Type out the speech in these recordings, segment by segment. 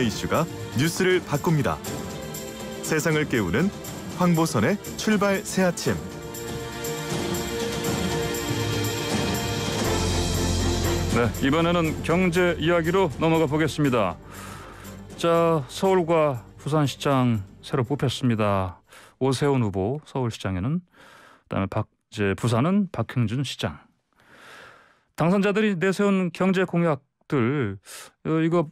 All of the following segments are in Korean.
이슈가 뉴스를 바꿉니다. 세상을 깨우는 황보선의 출발 새아침. 네, 이번에는 경제 이야기로 넘어가 보겠습니다. 자, 서울과 부산시장 새로 뽑혔습니다. 오세훈 후보 서울시장에는, 그다음에 부산은 박형준 시장. 당선자들이 내세운 경제 공약들 이거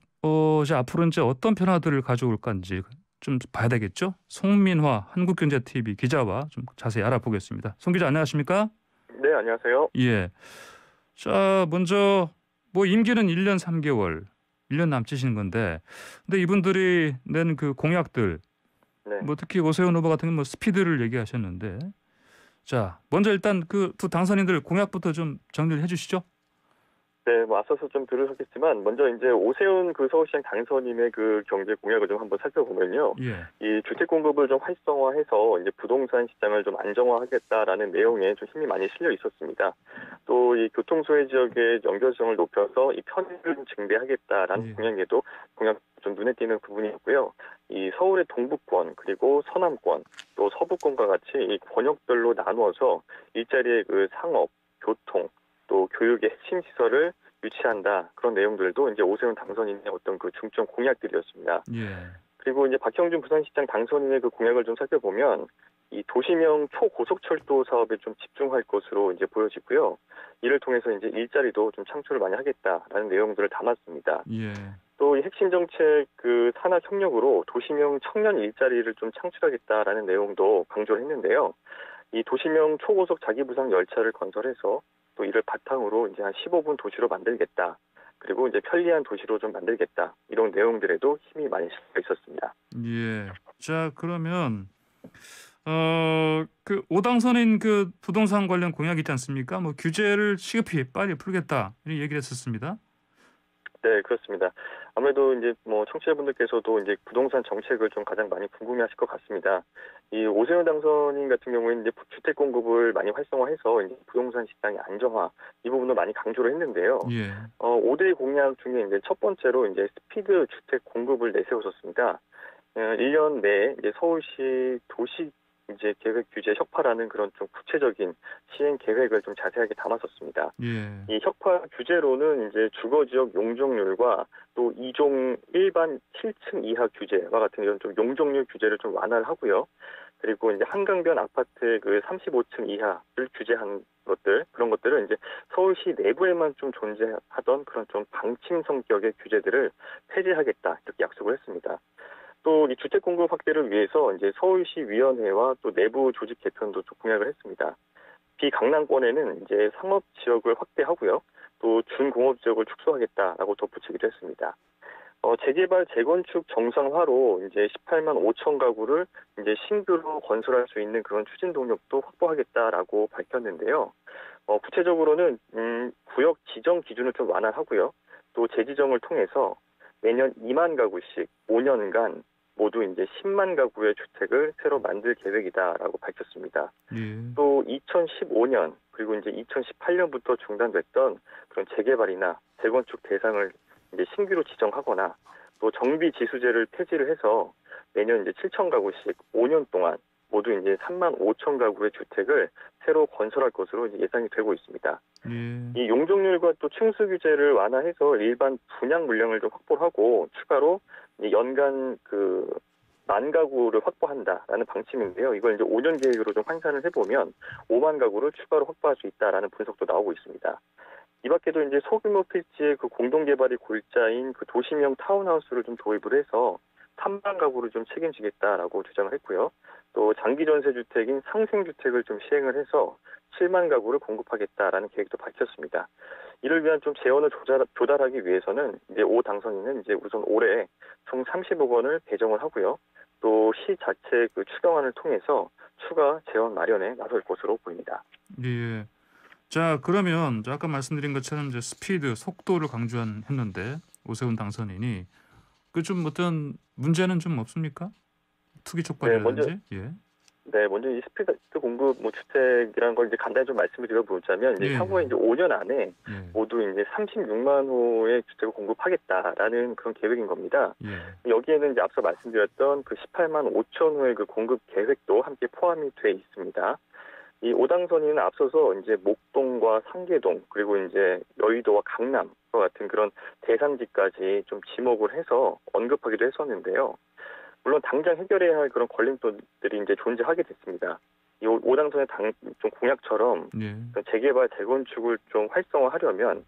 이제 앞으로 이제 어떤 변화들을 가져올 건지 좀 봐야 되겠죠. 송민화 한국경제TV 기자와 좀 자세히 알아보겠습니다. 송 기자 안녕하십니까? 네, 안녕하세요. 예. 자, 먼저 뭐 임기는 1년 3개월, 1년 남짓인 건데, 근데 이분들이 낸 그 공약들, 네. 뭐 특히 오세훈 후보 같은 경우 뭐 스피드를 얘기하셨는데, 자, 먼저 일단 그 두 당선인들 공약부터 좀 정리를 해주시죠. 네, 뭐 앞서서 좀 들으셨겠지만 먼저 이제 오세훈 그 서울시장 당선인의 그 경제 공약을 좀 한번 살펴보면요. 예. 이 주택 공급을 좀 활성화해서 이제 부동산 시장을 좀 안정화하겠다라는 내용에 좀 힘이 많이 실려 있었습니다. 또 이 교통소외 지역의 연결성을 높여서 이 편의를 좀 증대하겠다라는 예. 공약 좀 눈에 띄는 부분이었고요. 이 서울의 동부권 그리고 서남권 또 서부권과 같이 이 권역별로 나누어서 일자리의 그 상업, 교통 또 교육의 핵심 시설을 유치한다. 그런 내용들도 이제 오세훈 당선인의 어떤 그 중점 공약들이었습니다. 예. 그리고 이제 박형준 부산시장 당선인의 그 공약을 좀 살펴보면 이 도시명 초고속철도 사업에 좀 집중할 것으로 이제 보여지고요. 이를 통해서 이제 일자리도 좀 창출을 많이 하겠다라는 내용들을 담았습니다. 예. 또 이 핵심 정책 그 산학 협력으로 도시명 청년 일자리를 좀 창출하겠다라는 내용도 강조를 했는데요. 이 도시명 초고속 자기부상 열차를 건설해서 또 이를 바탕으로 이제 한 15분 도시로 만들겠다. 그리고 이제 편리한 도시로 좀 만들겠다. 이런 내용들에도 힘이 많이 실려 있었습니다. 예. 자, 그러면 그 오당선인 그 부동산 관련 공약이 있지 않습니까? 뭐 규제를 시급히 빨리 풀겠다 이런 얘기를 했었습니다. 네, 그렇습니다. 아무래도 이제 뭐 청취자분들께서도 이제 부동산 정책을 좀 가장 많이 궁금해하실 것 같습니다. 이 오세훈 당선인 같은 경우에는 이제 주택 공급을 많이 활성화해서 이제 부동산 시장의 안정화 이 부분을 많이 강조를 했는데요. 예. 5대 공약 중에 이제 첫 번째로 이제 스피드 주택 공급을 내세웠었습니다. 1년 내에 이제 서울시 도시 이제 계획 규제 혁파라는 그런 좀 구체적인 시행 계획을 좀 자세하게 담았었습니다. 예. 이 혁파 규제로는 이제 주거 지역 용적률과 또 이종 일반 7층 이하 규제와 같은 이런 좀 용적률 규제를 좀 완화를 하고요. 그리고 이제 한강변 아파트의 그 35층 이하를 규제한 것들 그런 것들을 이제 서울시 내부에만 좀 존재하던 그런 좀 방침 성격의 규제들을 폐지하겠다 이렇게 약속을 했습니다. 또 이 주택 공급 확대를 위해서 이제 서울시 위원회와 또 내부 조직 개편도 좀 공약을 했습니다. 비강남권에는 이제 상업 지역을 확대하고요. 또 준공업 지역을 축소하겠다라고 덧붙이기도 했습니다. 재개발 재건축 정상화로 이제 18만 5천 가구를 이제 신규로 건설할 수 있는 그런 추진 동력도 확보하겠다라고 밝혔는데요. 구체적으로는 구역 지정 기준을 좀 완화하고요. 또 재지정을 통해서 매년 2만 가구씩 5년간 모두 이제 10만 가구의 주택을 새로 만들 계획이다라고 밝혔습니다. 예. 또 2015년 그리고 이제 2018년부터 중단됐던 그런 재개발이나 재건축 대상을 이제 신규로 지정하거나 또 정비 지수제를 폐지를 해서 매년 이제 7천 가구씩 5년 동안 모두 이제 3만 5천 가구의 주택을 새로 건설할 것으로 이제 예상이 되고 있습니다. 예. 이 용적률과 또 층수 규제를 완화해서 일반 분양 물량을 좀 확보하고 추가로 연간 그 10,000 가구를 확보한다라는 방침인데요. 이걸 이제 5년 계획으로 좀 환산을 해보면 50,000 가구를 추가로 확보할 수 있다라는 분석도 나오고 있습니다. 이 밖에도 이제 소규모 필지의 그 공동개발이 골자인 그 도시명 타운하우스를 좀 도입을 해서 3만 가구를 좀 책임지겠다라고 주장을 했고요. 또 장기 전세 주택인 상생주택을 좀 시행을 해서 7만 가구를 공급하겠다라는 계획도 밝혔습니다. 이를 위한 좀 재원을 조달하기 위해서는 이제 오 당선인은 이제 우선 올해 총 30억 원을 배정을 하고요. 또 시 자체 그 추경안을 통해서 추가 재원 마련에 나설 것으로 보입니다. 예. 자, 그러면 아까 말씀드린 것처럼 이제 스피드, 속도를 강조했는데 오세훈 당선인이 그 좀 어떤 문제는 좀 없습니까? 투기 촉발이라든지. 네, 예. 네, 먼저 이 스피드 공급 주택이라는 걸 이제 간단히 좀 말씀을 드려보자면 이제 예, 향후에 예. 이제 5년 안에 예. 모두 이제 36만 호의 주택을 공급하겠다라는 그런 계획인 겁니다. 예. 여기에는 이제 앞서 말씀드렸던 그 18만 5천 호의 그 공급 계획도 함께 포함이 돼 있습니다. 이 5당선인은 앞서서 이제 목동과 상계동 그리고 이제 여의도와 강남과 같은 그런 대상지까지 좀 지목을 해서 언급하기도 했었는데요. 물론 당장 해결해야 할 그런 걸림돌들이 이제 존재하게 됐습니다. 이 5당선의 좀 공약처럼 예. 재개발, 재건축을 좀 활성화하려면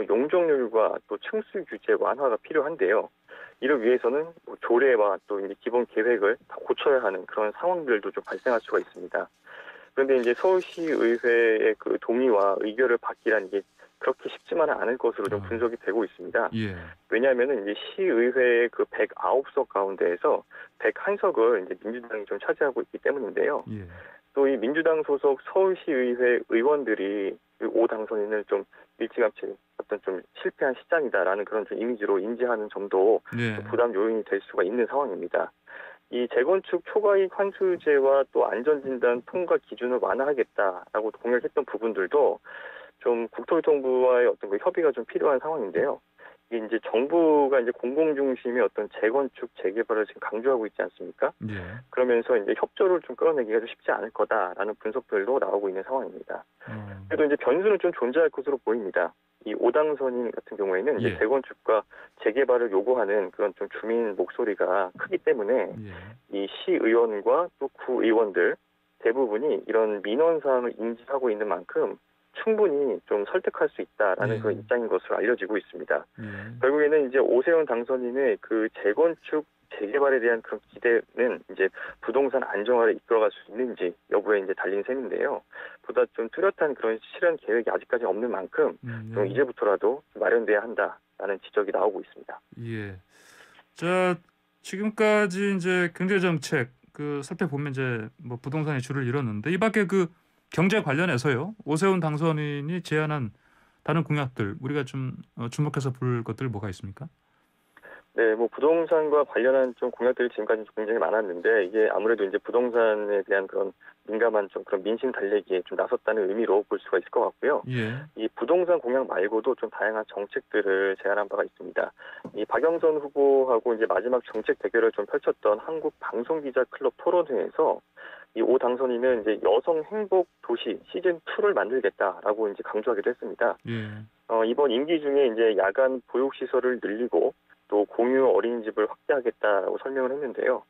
용적률과 또 층수 규제 완화가 필요한데요. 이를 위해서는 조례와 또 이제 기본 계획을 다 고쳐야 하는 그런 상황들도 좀 발생할 수가 있습니다. 그런데 이제 서울시의회의 그 동의와 의결을 받기란 이게 그렇게 쉽지만은 않을 것으로 좀 분석이 되고 있습니다. 예. 왜냐하면은 이제 시의회 그 109석 가운데에서 101석을 이제 민주당이 좀 차지하고 있기 때문인데요. 예. 또 이 민주당 소속 서울시의회 의원들이 5당선인을 좀 일찌감치 어떤 좀 실패한 시장이다라는 그런 좀 이미지로 인지하는 점도 예. 좀 부담 요인이 될 수가 있는 상황입니다. 이 재건축 초과이익 환수제와 또 안전진단 통과 기준을 완화하겠다라고 공약했던 부분들도 좀 국토교통부와의 어떤 그 협의가 좀 필요한 상황인데요. 이게 이제 정부가 이제 공공 중심의 어떤 재건축 재개발을 지금 강조하고 있지 않습니까? 예. 그러면서 이제 협조를 좀 끌어내기가 좀 쉽지 않을 거다라는 분석들도 나오고 있는 상황입니다. 그래도 이제 변수는 좀 존재할 것으로 보입니다. 이 5당선인 같은 경우에는 이제 예. 재건축과 재개발을 요구하는 그런 좀 주민 목소리가 크기 때문에 예. 이 시의원과 또 구의원들 대부분이 이런 민원 사항을 인지하고 있는 만큼 충분히 좀 설득할 수 있다라는 예. 그런 입장인 것으로 알려지고 있습니다. 예. 결국에는 이제 오세훈 당선인의 그 재건축 재개발에 대한 그런 기대는 이제 부동산 안정화를 이끌어갈 수 있는지 여부에 이제 달린 셈인데요. 보다 좀 뚜렷한 그런 실현 계획이 아직까지 없는 만큼 좀 이제부터라도 마련돼야 한다라는 지적이 나오고 있습니다. 예. 자, 지금까지 이제 경제 정책 살펴보면 이제 뭐 부동산이 줄을 이뤘는데 이 밖에 그 경제 관련해서요. 오세훈 당선인이 제안한 다른 공약들 우리가 좀 주목해서 볼 것들 뭐가 있습니까? 네, 뭐 부동산과 관련한 좀 공약들이 지금까지 굉장히 많았는데 이게 아무래도 이제 부동산에 대한 그런 민감한 좀 그런 민심 달래기에 좀 나섰다는 의미로 볼 수가 있을 것 같고요. 예. 이 부동산 공약 말고도 좀 다양한 정책들을 제안한 바가 있습니다. 이 박영선 후보하고 이제 마지막 정책 대결을 좀 펼쳤던 한국 방송기자 클럽 토론회에서 이 5당선인은 이제 여성 행복 도시 시즌 2를 만들겠다라고 이제 강조하기도 했습니다. 예. 이번 임기 중에 이제 야간 보육 시설을 늘리고 또 공유 어린이집을 확대하겠다라고 설명을 했는데요.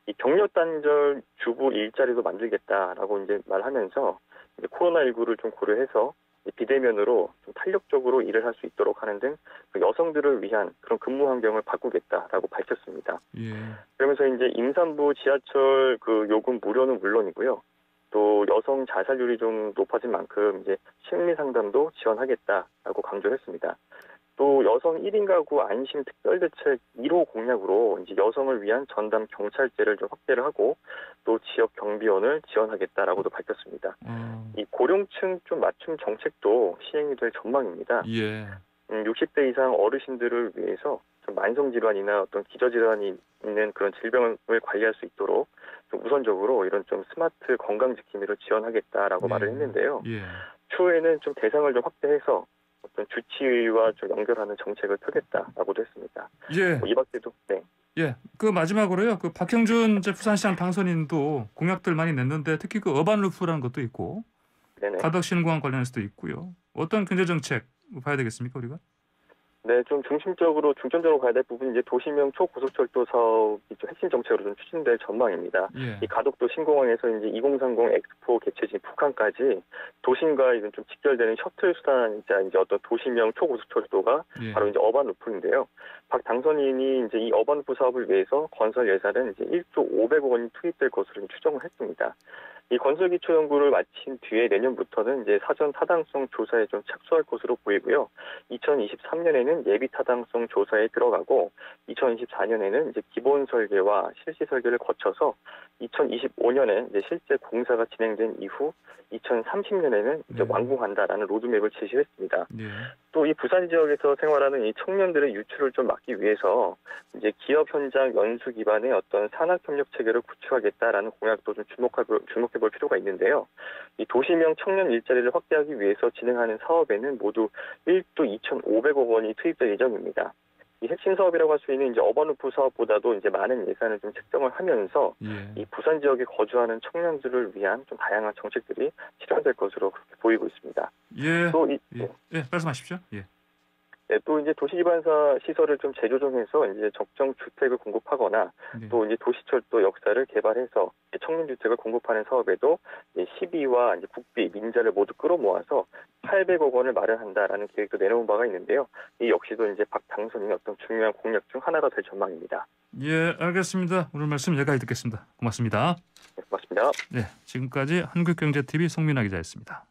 이 격려 단절 주부 일자리도 만들겠다라고 이제 말하면서 이제 코로나19를 좀 고려해서 비대면으로 좀 탄력적으로 일을 할 수 있도록 하는 등 여성들을 위한 그런 근무 환경을 바꾸겠다라고 밝혔습니다. 예. 그러면서 이제 임산부 지하철 그 요금 무료는 물론이고요. 또 여성 자살률이 좀 높아진 만큼 이제 심리 상담도 지원하겠다라고 강조했습니다. 또 여성 1인 가구 안심 특별대책 1호 공약으로 이제 여성을 위한 전담 경찰제를 좀 확대를 하고 또 지역 경비원을 지원하겠다라고도 밝혔습니다. 이 고령층 좀 맞춤 정책도 시행이 될 전망입니다. 예. 60대 이상 어르신들을 위해서 좀 만성 질환이나 어떤 기저 질환이 있는 그런 질병을 관리할 수 있도록 좀 우선적으로 이런 좀 스마트 건강 지킴이를 지원하겠다라고 말을 했는데요. 예. 추후에는 좀 대상을 좀 확대해서 어떤 주치의와 좀 연결하는 정책을 펴겠다라고도 했습니다. 예. 이 밖에도 네. 예. 그 마지막으로요. 그 박형준 부산시장 당선인도 공약들 많이 냈는데 특히 그 어반 루프라는 것도 있고 네네. 가덕 신공항 관련해서도 있고요. 어떤 경제 정책 봐야 되겠습니까, 우리가? 네, 좀 중점적으로 가야 될 부분이 이제 도시명 초고속철도 사업이 좀 핵심 정책으로 좀 추진될 전망입니다. 예. 이 가덕도 신공항에서 이제 2030 엑스포 개최지 북한까지 도심과 이런 좀 직결되는 셔틀 수단이자 이제 어떤 도시명 초고속철도가 예. 바로 이제 어반 루프인데요. 박 당선인이 이제 이 어반 루프 사업을 위해서 건설 예산은 이제 1조 500억 원이 투입될 것으로 추정을 했습니다. 이 건설기초 연구를 마친 뒤에 내년부터는 이제 사전 타당성 조사에 좀 착수할 것으로 보이고요. 2023년에는 2013년에는 예비 타당성 조사에 들어가고 2024년에는 이제 기본 설계와 실시 설계를 거쳐서 2025년에 이제 실제 공사가 진행된 이후 2030년에는 이제 네. 완공한다라는 로드맵을 제시했습니다. 예. 또 이 부산 지역에서 생활하는 이 청년들의 유출을 좀 막기 위해서 이제 기업 현장 연수 기반의 어떤 산학 협력 체계를 구축하겠다라는 공약도 좀 주목해 볼 필요가 있는데요. 이 도시명 청년 일자리를 확대하기 위해서 진행하는 사업에는 모두 1조 2,500억 원이 투입될 예정입니다. 이 핵심 사업이라고 할 수 있는 이제 어바누프 사업보다도 이제 많은 예산을 좀 책정을 하면서 예. 이 부산 지역에 거주하는 청년들을 위한 좀 다양한 정책들이 실현될 것으로 그렇게 보이고 있습니다. 예. 또 예. 말씀하십시오. 예. 네, 또 이제 도시기반사 시설을 좀 재조정해서 이제 적정 주택을 공급하거나 네. 또 이제 도시철도 역사를 개발해서 청년 주택을 공급하는 사업에도 12와 이제 국비, 민자를 모두 끌어모아서 800억 원을 마련한다라는 계획도 내놓은 바가 있는데요. 이 역시도 이제 박 당선인의 어떤 중요한 공약 중 하나가 될 전망입니다. 예, 알겠습니다. 오늘 말씀 여기까지 듣겠습니다. 고맙습니다. 네, 고맙습니다. 네, 지금까지 한국경제TV 송민아 기자였습니다.